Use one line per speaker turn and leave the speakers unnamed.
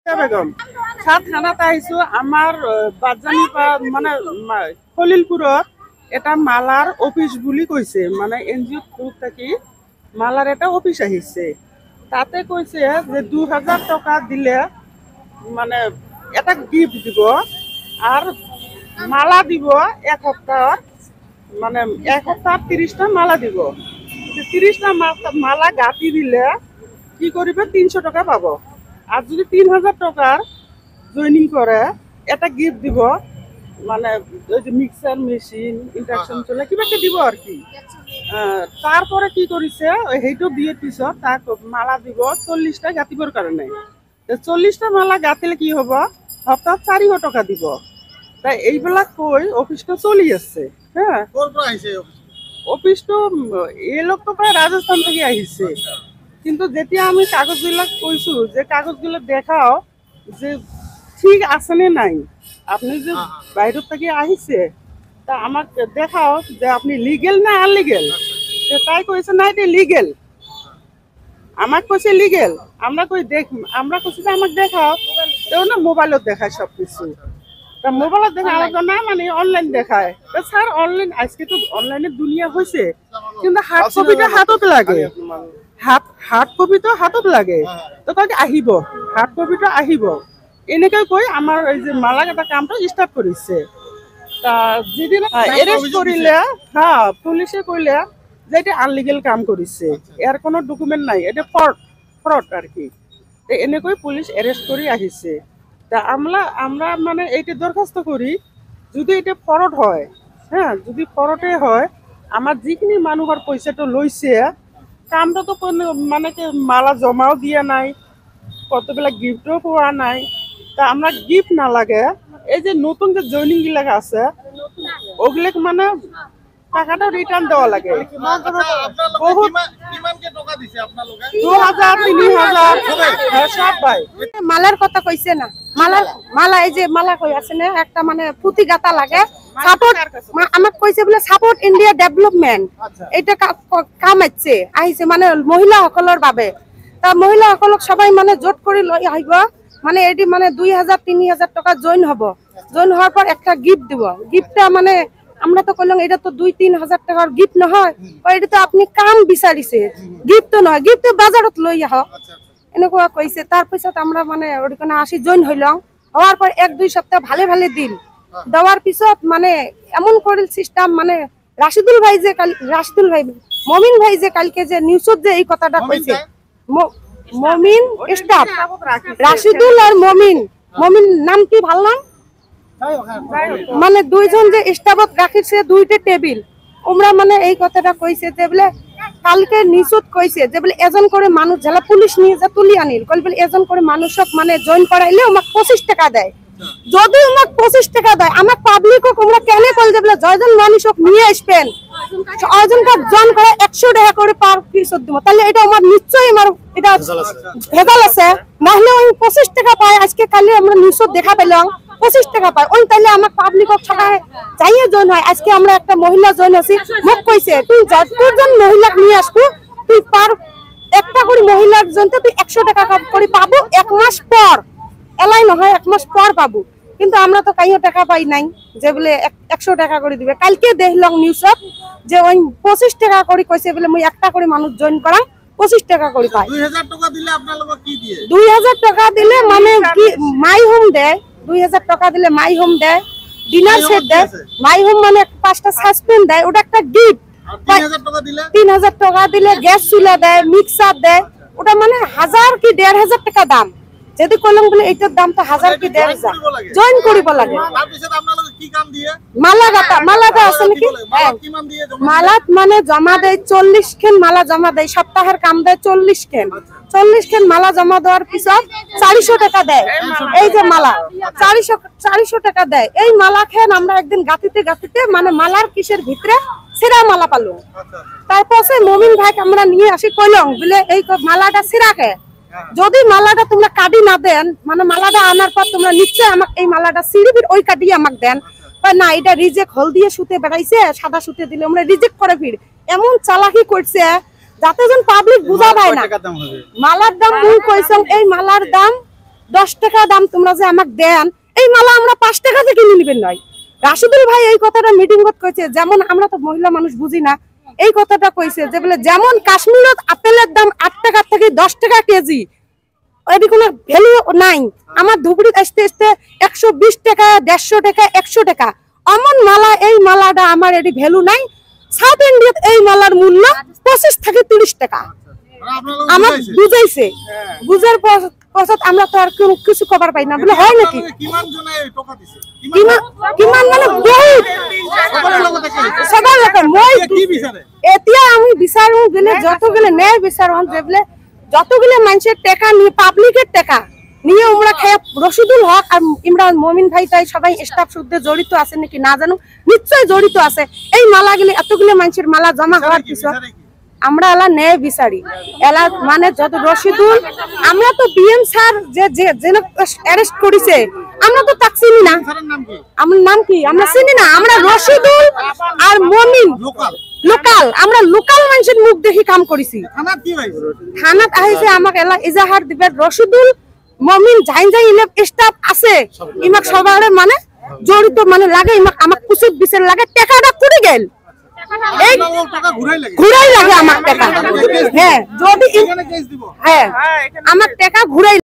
বেগম সাত থানাতে আহিছো। আমার বাজানি মানে খলিলপুরত এটা মালার অফিস বুলি কইছে, মানে এনজিও গ্রুপ থেকে মালার এটা অফিস আহিছে। তাতে কইছে যে 2000 টাকা দিলে মানে এটা গিফট দিব আর মালা দিব এক সপ্তাহ, মানে এক সপ্তাহ 30টা মালা দিব। 30টা মালা গাঁথি দিলে কি করবে 300 টাকা পাব। আর যদি 3000 টাকার জয়েনিং করে এটা গিফট দিব, মানে ওই যে মিক্সার মেশিন ইন্ডাকশন চলে কিবা একটা দিব আর কি। তারপরে কি করেছে সেইটো দিয়ে পিছত তাক মালা দিব 40টা গাঁথিবৰ কাৰণে। 40টা মালা গাঁথিলে কি হব, সপ্তাহ 400 টাকা দিব। তাই এইবিলাক কৈ অফিসটা চলি আছে। হ্যাঁ, অফিসটো এই লোক তো প্রায় রাজস্থান থেকে আহিছে। কিন্তু যেতিয়া আমি কাগজবিলাক কৈছো যে কাগজগুলো দেখাও যে ঠিক আছে নে নাই, আপনি যে বাইরের থেকে আহিছে তা আমাক দেখাও যে আপনি লিগেল না আনলিগেল। তাই কইছে না এটা লিগেল, আমাক কইছে লিগেল। আমরা কই দেখ, আমরা কইছি যে আমাক দেখাও, তো না মোবাইলত দেখায় সবকিছু। তা মোবাইলত দেখা আলাদা না, মানে অনলাইন দেখায়। স্যার অনলাইন আজকে তো অনলাইনের দুনিয়া হয়েছে, কিন্তু হার্ড কপিটা হাতত লাগে। হার্ড কপি তো হাতত লাগে। তো তাকে আহিব হার্ড কপিটা আহিব এনেকে কৈ আমার এই যে মালা কাটা কামটা স্টার্ট করেছে। তা যেদিন এরেস্ট করিলে হ্যাঁ পুলিশে কইলে যে এটা আনলিগেল কাম করেছে, এর কোনো ডকুমেন্ট নাই, এটা ফ্রড আর কি। এনেকৈ পুলিশ এরেস্ট করে আহিছে। তা আমরা মানে এইটা দরখাস্ত করি যদি এটা ফ্রড হয়, হ্যাঁ যদি ফ্রডে হয়, আমার যিখিনি মানুহৰ পইচাটো লৈছে কামটা তো কোনো মানে কি মালা জমাও দিয়া নাই, কতবিলাক গিফটও পোৱা নাই। তা আমরা গিফট না লাগে, এই যে নতুন যে জয়নিং গিলাক আছে ওগুলোক মানে টাকাটা রিটার্ন দেওয়া লাগে। বহুত 2000 3000 সব ভাই।
মালার কথা কইছে না, মালা এই যে মালা কই আছে না একটা মানে পুঁতি গাতা লাগে সাপোর্ট আমাক কইছে বলে সাপোর্ট ইন্ডিয়া ডেভেলপমেন্ট এটা কাম আহিছে মানে মহিলা সকলের বাবে। তা মহিলা সকলক সবাই মানে জোট করে লই আহিব, মানে এটি মানে 2000 3000 টাকা জয়েন হব। জয়েন হওয়ার পর একটা গিফট দিব। গিফটটা মানে আমরা তো কইলাম এটা তো 2-3 হাজার টাকার গিফট নহয়, এটা তো আপনি কাম বিচারিছে, গিফট তো নয়, গিফট বাজারত লই আহ এনেকুৱা কইছে। তারপিছত আমরা মানে ওখানে আসি জয়েন হইলাম। হওয়ার পর 1-2 সপ্তাহ ভালো ভালো দিন দেওয়ার পিছত মানে এমন করিল সিস্টেম, মানে রাশিদুল ভাই মমিন ভাই যে কালকে যে নিউজত যে এই কথাটা কইছে, মমিন স্টাফ রাশিদুল আর মমিন নাম কি ভাল নাম, মানে দুইজন যে স্টাফত রাখিছে দুইটা টেবিল, ওমরা মানে এই কথাটা কইছে যে বলে কালকে নিউজত কইছে যে বলে এজন করে মানুষ যারা পুলিশ নিয়ে যা তুলি আনিল কল বলে এজন করে মানুষক মানে জয়েন করাইলে আমাক 25 টাকা দেয়। যদি আমাক 25 টাকা দেয়, আমাক পাবলিকক আমরা কেন কল যে বলে জয়জন মানুষক নিয়ে আসবেন ছয়জনকে জয়েন করে 100 টাকা করে পার পিছত দিব, তাহলে এটা আমার নিশ্চয়ই আমার এটা ভেজাল আছে। নাহলে ওই 25 টাকা পায়, আজকে কালি আমরা নিউজত দেখা পেলাম 25 টাকা পায়। ওই তাহলে আমার পাবলিকক সবাই চাইয়ে জয়েন হয়। আজকে আমরা একটা মহিলা জয়েন আছি, মোক কইছে তুই যতজন মহিলাক নিয়ে আসবো তুই পার একটা করে মহিলার জন্য তুই 100 টাকা করে পাবো, 1 মাস পর এলাই নহয় 1 মাস পর পাবো। কিন্তু আমরা তো কাইও টাকা পাই নাই যে বলে 100 টাকা করে দিবে। কালকে দেখলাম নিউজত যে ওই 25 টাকা করে কইছে বলে মই একটা করে মানুষ জয়েন করা 25 টাকা করে পাই।
2000 টাকা দিলে আপনার লোক কি দিয়ে
2000 টাকা দিলে মানে কি মাই হোম দেয়, 2000 টাকা দিলে মাই হোম দেয়, ডিনার সেট দেয়, মাই হোম মানে 5টা সাসপেন্ড দেয়, ওটা একটা গিফট। 3000 টাকা দিলে গ্যাস চুলা দেয়, মিক্সার দেয়, ওটা মানে 1000 কি 1500 টাকা দাম। যদি কলম বলে এটার দাম তো 1000 কি 1500 জয়েন করিব লাগে।
তারপিছত আপনার লোক কি কাম দিয়ে
মালা গাতা, মালাটা আছে নাকি মালাত মানে জমা দেয় 40 খেন মালা জমা দেয়, সপ্তাহের কাম দেয় 40 খেন। 40 খেন মালা জমা দেওয়ার পিছত 400 টাকা দেয়। এই যে মালা 400 টাকা দেয়। এই মালা খেন আমরা একদিন গাঁথিতে মানে মালার কিসের ভিতরে সিরা মালা পালো। তারপর সে মমিন ভাইকে আমরা নিয়ে আসি কইলাম বলে এই মালাটা সিরাকে যদি মালাটা তোমরা কাটি না দেন, মানে মালাটা আনার পর তোমরা নিশ্চয় আমাকে এই মালাটা সিঁড়ির ওই কাটি আমাকে দেন। না এটা রিজেক্ট হল দিয়ে সুতে বেড়াইছে, সাদা সুতে দিলে আমরা রিজেক্ট করে ফির। এমন চালাকি করছে যাতে যেন পাবলিক বুঝা পায় না। মালার দাম মুই কইছং এই মালার দাম 10 টাকা দাম তোমরা যে আমাকে দেন, এই মালা আমরা 5 টাকাতে কিনে নিবেন নয়। রাশিদুল ভাই এই কথাটা মিটিং কইছে, যেমন আমরা তো মহিলা মানুষ বুঝি না, এই কথাটা কইছে যে বলে যেমন কাশ্মীরত আপেলের দাম 8 টাকা থেকে 10 টাকা কেজি, এটি কোনো ভ্যালু নাই। আমার ধুবড়িতে আসতে আসতে 120 টাকা, 150 টাকা, 100 টাকা অমন মালা, এই মালাটা আমার এটি ভ্যালু নাই। সাউথ ইন্ডিয়াত এই মালার মূল্য 25 থেকে 30 টাকা আমার বুঝাইছে। বুঝার পর আমরা তো আর কোনো কিছু কভার পাই না, বলে হয় নাকি
কিমান জনে টাকা দিছে?
কিমান মানে বহুত সবার লোক। মই
কি বিচারে?
এতিয়া আমি বিচাৰো গেলে যত গেলে ন্যায় বিচাৰো যে বলে যতগুলো মানুষের টাকা নিয়ে, পাবলিকের টাকা নিয়ে আমরা খাই, রশিদুল হক আর ইমরান মমিন ভাই তাই সবাই স্টাফ শুদ্ধে জড়িত আছে নাকি না জানো, নিশ্চয় জড়িত আছে। এই মালা গেলে এতগুলো মানুষের মালা জমা হওয়ার পিছনে আমরা এলা ন্যায় বিচারি। এলা মানে যত রশিদুল, আমরা তো বিএম স্যার যে অ্যারেস্ট করেছে আমরা তো তাকে চিনি না। আমার নাম কি আমরা চিনি না, আমরা রশিদুল আর মমিন লোকাল, আমরা লোকাল মানুষের মুখ দেখি কাম করেছি।
থানা কি হইছে?
থানাত আহিছে আমাকে এলা ইজাহার দিবে, রশিদুল মমিন যাই যাই ইলে স্টাফ আছে ইমাক সবার মানে জড়িত মানে লাগে, ইমাক আমাক কুচিত বিচার লাগে, টাকাটা কুড়ি গেল এই
টাকা ঘুরাই লাগে,
ঘুরাই লাগে আমার টাকা। হ্যাঁ যদি
এখানে কেস দিব।
হ্যাঁ আমার টাকা ঘুরাই